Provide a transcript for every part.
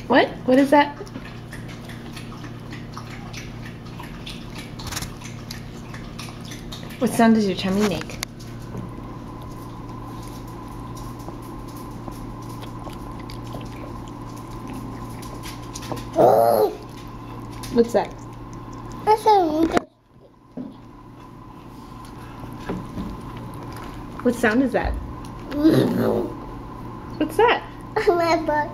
What? What is that? What sound does your tummy make? What's that? What sound is that? What's that? My butt.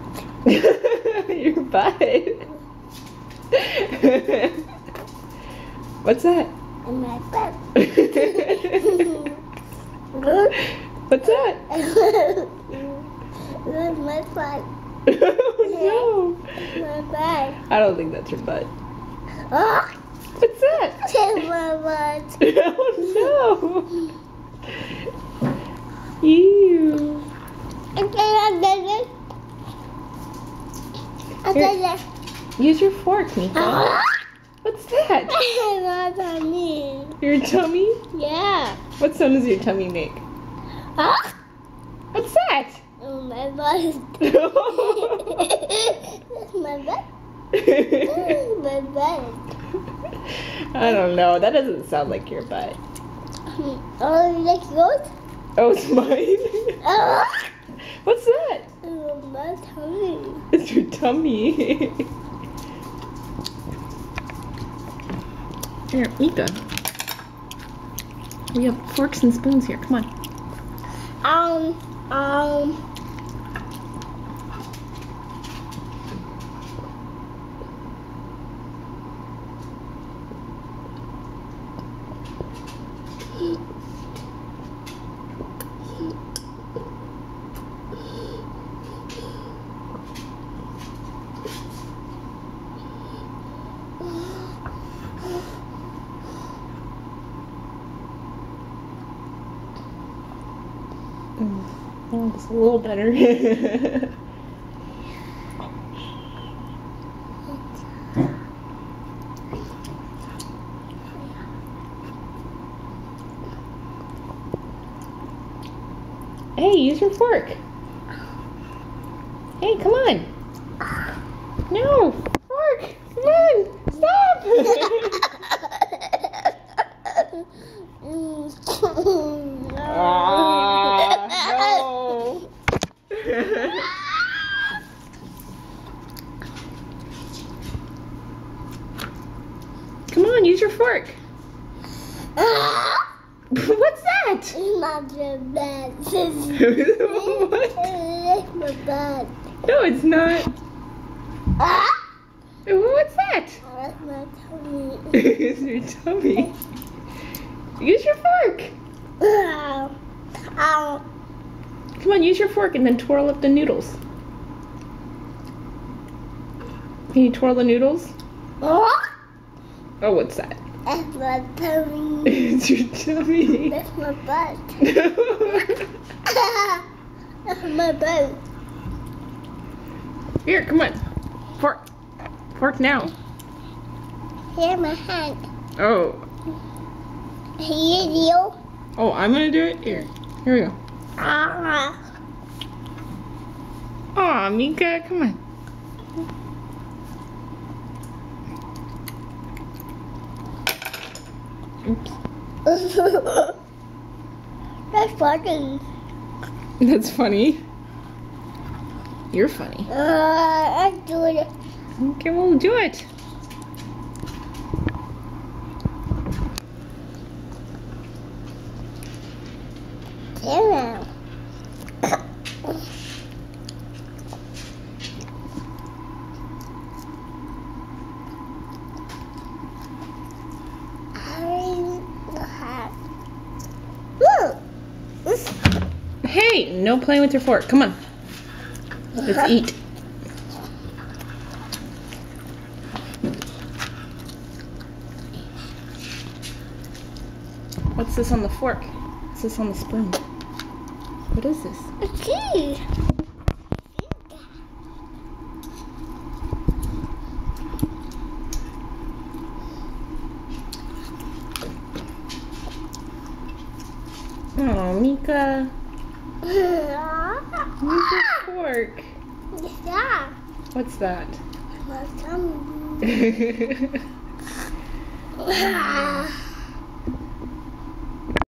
Your butt. What's that? My butt. What's that? That's my butt. Oh, no. My butt. I don't think that's your butt. Oh, What's that? that's my butt. Oh no. Ew. Here. Use your fork, Mika. What's that? My tummy. Your tummy? Yeah. What sound does your tummy make? Ah. What's that? Oh, my butt. My butt. My butt. I don't know. That doesn't sound like your butt. Oh, you like yours? Oh, it's mine? Ah. What's that? Oh, my tummy. It's your tummy. Here, Mika. We have forks and spoons here. Come on. Oh, it's a little better. Hey, use your fork. Hey, come on. No, fork. Come on, stop. No. Come on, use your fork. What's that? Not your bed. What? My bed. No, it's not. Ah! What's that? That's my tummy. It's your tummy. Use your fork. Ow. Ow. Come on, use your fork and then twirl up the noodles. Can you twirl the noodles? Oh, Oh, what's that? that's my tummy. It's your tummy. That's my butt. That's my butt. Here, come on. Fork. Fork now. Here's my hand. Oh. Here's you. Oh, I'm gonna do it? Here. Here we go. Ah. Aw, Mika, come on. Oops. That's funny. That's funny. You're funny. I do it. Okay, well, do it. Damn. Hey, no playing with your fork. Come on. Let's eat. What's this on the fork? What's this on the spoon? What is this? A cheese. Oh, Mika. Use your fork. Yeah. What's that? My tummy.